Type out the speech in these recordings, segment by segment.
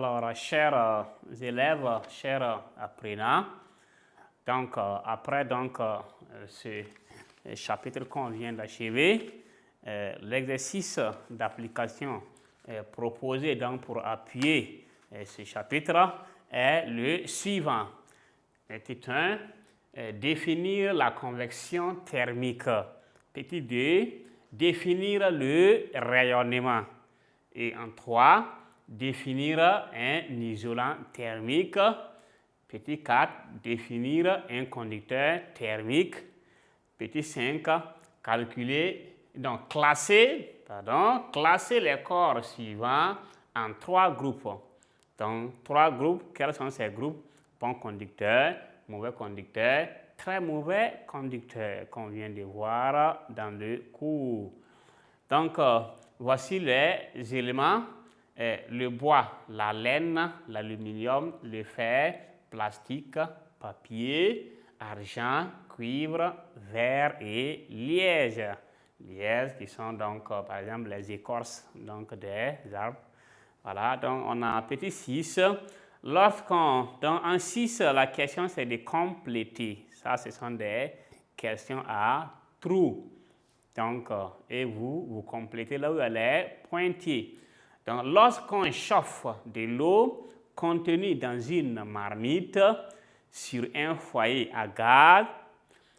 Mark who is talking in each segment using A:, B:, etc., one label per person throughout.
A: Alors, chers élèves, chers apprenants, donc après ce chapitre qu'on vient d'achever, l'exercice d'application proposé donc pour appuyer ce chapitre est le suivant. Petit 1, définir la convection thermique. Petit 2, définir le rayonnement. Et en 3, définir un isolant thermique. Petit 4, définir un conducteur thermique. Petit 5, classer les corps suivants en 3 groupes. Donc, 3 groupes, quels sont ces groupes? Bon conducteur, mauvais conducteur, très mauvais conducteur, qu'on vient de voir dans le cours. Donc, voici les éléments. Le bois, la laine, l'aluminium, le fer, plastique, papier, argent, cuivre, verre et liège. Liège qui sont donc, par exemple, les écorces donc, des arbres. Voilà, donc on a petit 6. En 6, la question c'est de compléter. Ça, ce sont des questions à trous. Donc, et vous complétez là où elle est pointée. Donc, lorsqu'on chauffe de l'eau contenue dans une marmite sur un foyer à gaz,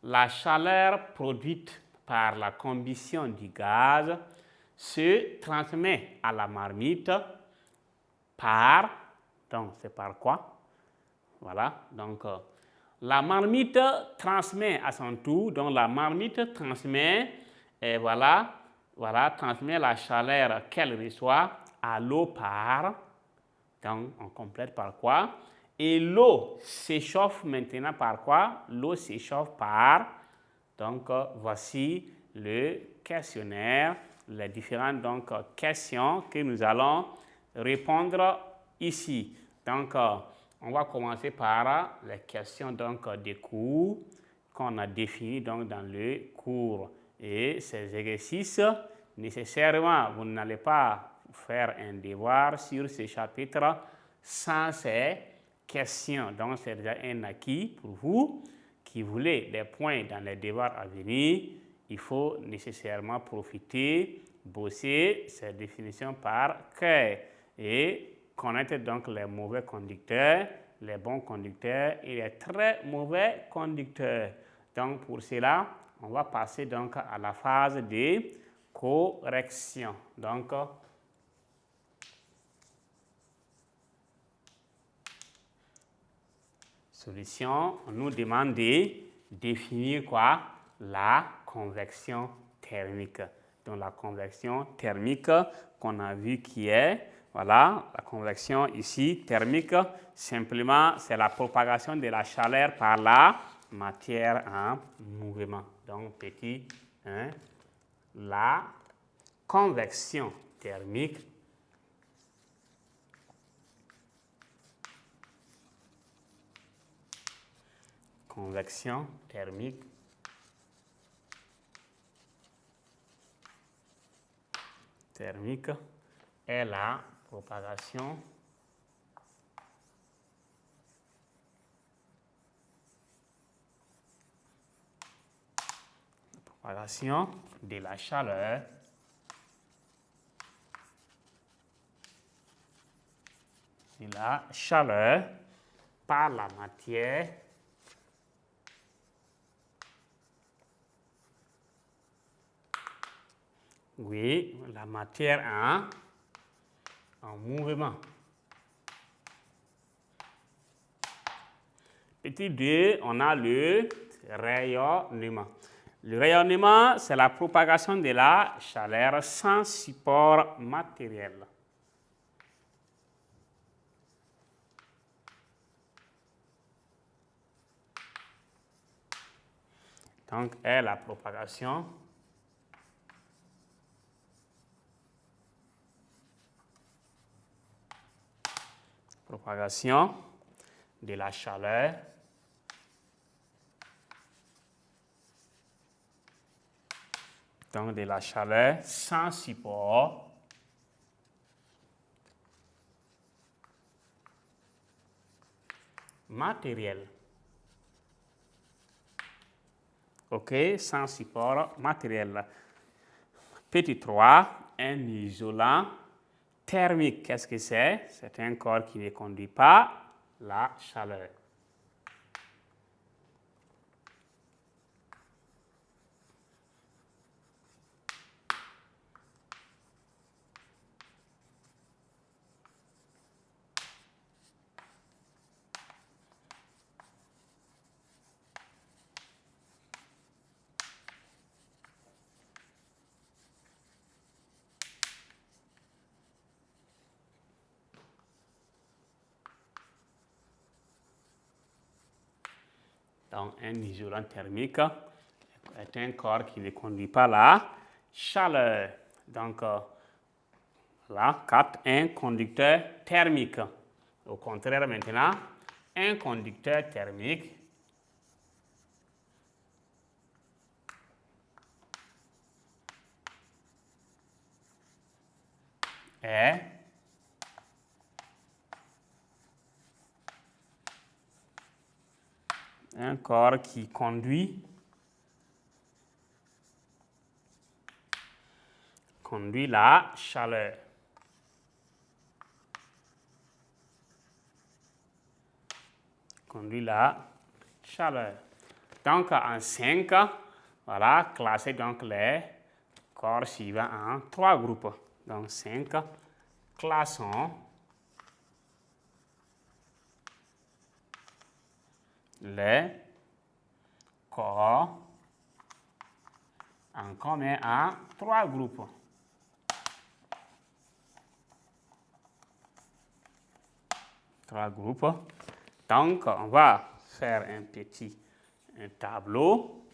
A: la chaleur produite par la combustion du gaz se transmet à la marmite donc c'est par quoi? Voilà, donc la marmite transmet à son tour, donc la marmite transmet, transmet la chaleur qu'elle reçoit à l'eau donc on complète par quoi? Et l'eau s'échauffe maintenant par quoi? L'eau s'échauffe par, donc voici le questionnaire, les différentes questions que nous allons répondre ici. Donc, on va commencer par les questions des cours qu'on a définies dans le cours. Et ces exercices, nécessairement, vous n'allez pas faire un devoir sur ce chapitre sans ces questions. Donc, c'est déjà un acquis pour vous qui voulez des points dans les devoirs à venir. Il faut nécessairement profiter, bosser ces définitions par cœur et connaître donc les mauvais conducteurs, les bons conducteurs et les très mauvais conducteurs. Donc pour cela, on va passer donc à la phase de correction. Donc, solution, on nous demande de définir quoi? La convection thermique. Donc la convection thermique qu'on a vu qui est, voilà, la convection ici thermique, simplement c'est la propagation de la chaleur par la matière en mouvement. Donc petit 1, la convection thermique thermique est la propagation de la chaleur par la matière la matière en mouvement. Petit 2, on a le rayonnement. Le rayonnement, c'est la propagation de la chaleur sans support matériel. Donc, est la propagation de la chaleur sans support matériel. OK, sans support matériel. Petit 3, un isolant thermique. Qu'est-ce que c'est? C'est un corps qui ne conduit pas la chaleur. Donc, un isolant thermique est un corps qui ne conduit pas la chaleur. Donc, là, 4, un conducteur thermique. Au contraire, maintenant, un conducteur thermique est un corps qui conduit la chaleur. Conduit la chaleur. Donc, en 5, voilà, classer donc les corps suivants en 3 groupes. Donc, 5, classons les corps en commun en 3 groupes. Donc, on va faire un petit tableau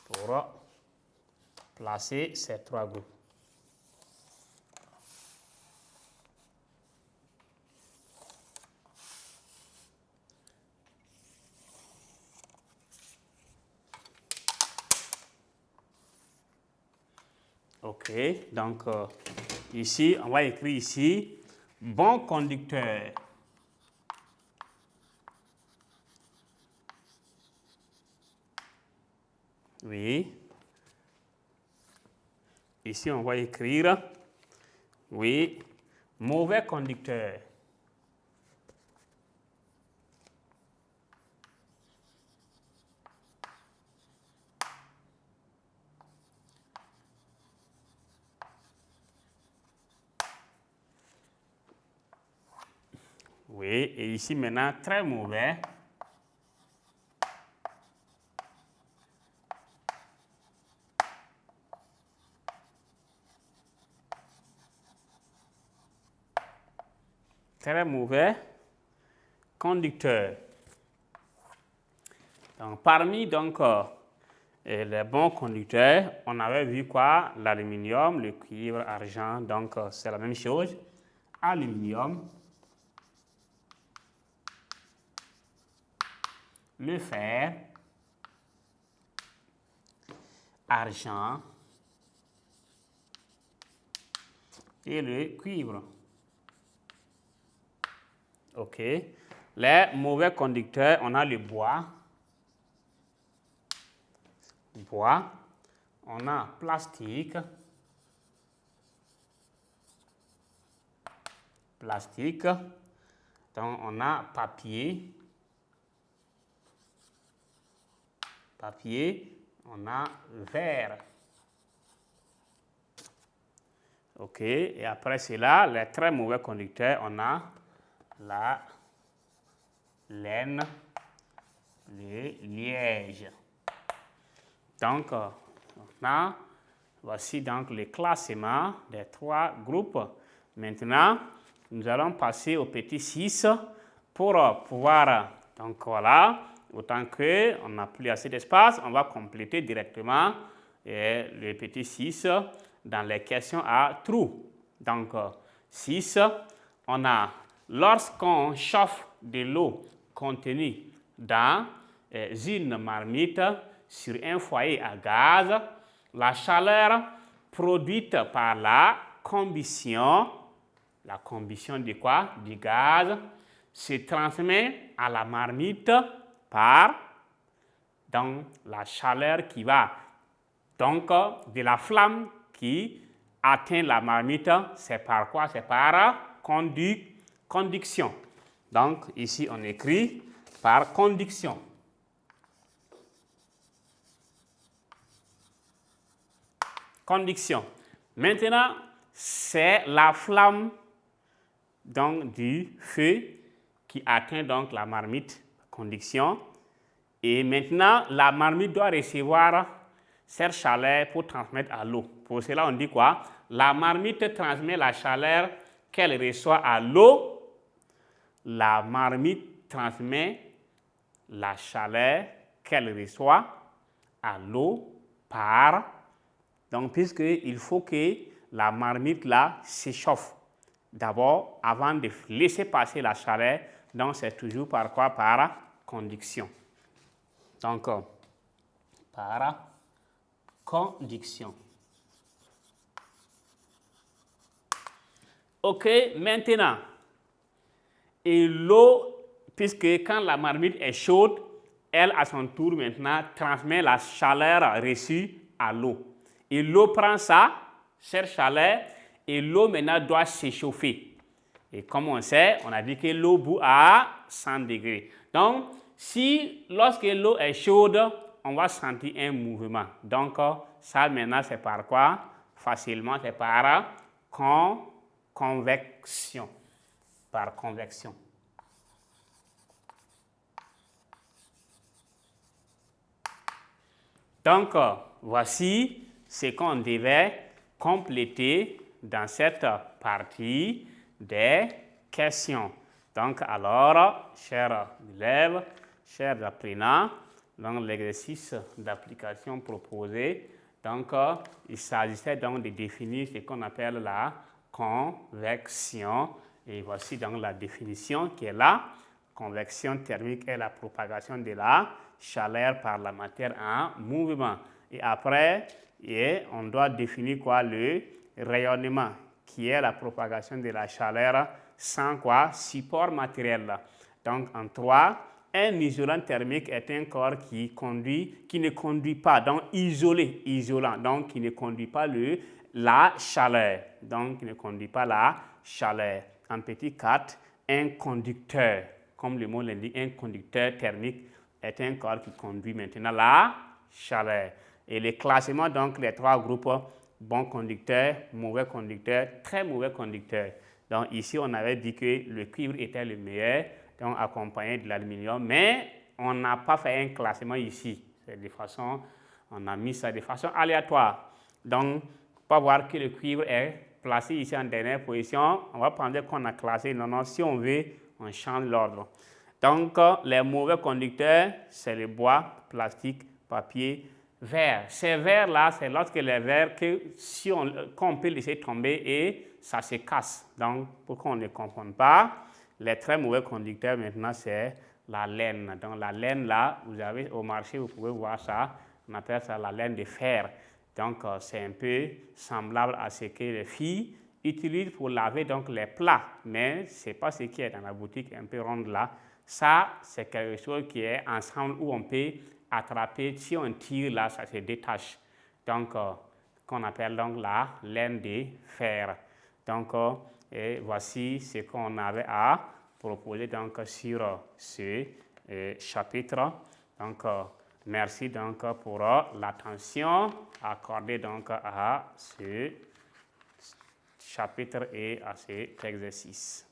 A: pour placer ces 3 groupes. OK, donc ici, on va écrire ici, bon conducteur. Oui. Ici, on va écrire, oui, mauvais conducteur. Oui, et ici maintenant, très mauvais. Très mauvais conducteur. Donc, parmi les bons conducteurs, on avait vu quoi? L'aluminium, le cuivre, argent, donc c'est la même chose. Aluminium, le fer, argent et le cuivre. OK. Les mauvais conducteurs, on a le bois. On a plastique. Donc, on a papier. On a verre. OK. Et après cela, les très mauvais conducteurs, on a la laine, le liège. Donc, voici donc le classement des 3 groupes. Maintenant, nous allons passer au petit 6 pour pouvoir, donc voilà, autant qu'on n'a plus assez d'espace, on va compléter directement le petit 6 dans les questions à trous. Donc, 6, on a, lorsqu'on chauffe de l'eau contenue dans une marmite sur un foyer à gaz, la chaleur produite par la combustion de quoi? Du gaz se transmet à la marmite par donc, la chaleur qui va, donc de la flamme qui atteint la marmite, c'est par quoi? C'est par conduction. Donc, ici, on écrit par conduction. Conduction. Maintenant, c'est la flamme donc, du feu qui atteint donc la marmite, conduction. Et maintenant, la marmite doit recevoir cette chaleur pour transmettre à l'eau. Pour cela, on dit quoi? La marmite transmet la chaleur qu'elle reçoit à l'eau. La marmite transmet la chaleur qu'elle reçoit à l'eau par... Donc, puisqu'il faut que la marmite là s'échauffe d'abord avant de laisser passer la chaleur. Donc, c'est toujours par quoi? Par conduction. Donc, par conduction. OK, maintenant, et l'eau, puisque quand la marmite est chaude, elle, à son tour, maintenant, transmet la chaleur reçue à l'eau. Et l'eau prend ça, cette chaleur, et l'eau maintenant doit s'échauffer. Et comme on sait, on a dit que l'eau bout à 100 degrés. Donc, si lorsque l'eau est chaude, on va sentir un mouvement. Donc, ça maintenant, c'est par quoi? Facilement, c'est par convection. Par convection. Donc, voici ce qu'on devait compléter dans cette partie des questions. Donc, alors, chers élèves, chers apprenants, dans l'exercice d'application proposé, donc, il s'agissait donc de définir ce qu'on appelle la convection. Et voici donc la définition qui est là. Convection thermique est la propagation de la chaleur par la matière en mouvement. Et après, on doit définir quoi? Le rayonnement, qui est la propagation de la chaleur sans quoi? Support matériel. Donc, en 3, un isolant thermique est un corps qui ne conduit pas, donc isolant, donc qui ne conduit pas la chaleur. Donc, qui ne conduit pas la chaleur. En petit 4, un conducteur, comme le mot l'indique, un conducteur thermique est un corps qui conduit maintenant la chaleur. Et le classement, donc, les 3 groupes, bon conducteur, mauvais conducteur, très mauvais conducteur. Donc, ici, on avait dit que le cuivre était le meilleur, donc accompagné de l'aluminium, mais on n'a pas fait un classement ici. On a mis ça de façon aléatoire. Donc, pour voir que le cuivre est placé ici en dernière position, on va prendre qu'on a classé. Non, si on veut, on change l'ordre. Donc, les mauvais conducteurs, c'est le bois, plastique, papier, verre. Ces verres-là, c'est lorsque les verres qu'on peut laisser tomber et ça se casse. Donc, pour qu'on ne confonde pas, les très mauvais conducteurs, maintenant, c'est la laine. Donc, la laine, là, vous avez au marché, vous pouvez voir ça. On appelle ça la laine de fer. Donc, c'est un peu semblable à ce que les filles utilisent pour laver donc, les plats. Mais ce n'est pas ce qui est dans la boutique un peu ronde là. Ça, c'est quelque chose qui est ensemble où on peut attraper. Si on tire là, ça se détache. Donc, qu'on appelle donc la laine de fer. Donc, et voici ce qu'on avait à proposer donc, sur ce chapitre. Donc, merci donc pour l'attention accordée donc à ce chapitre et à cet exercice.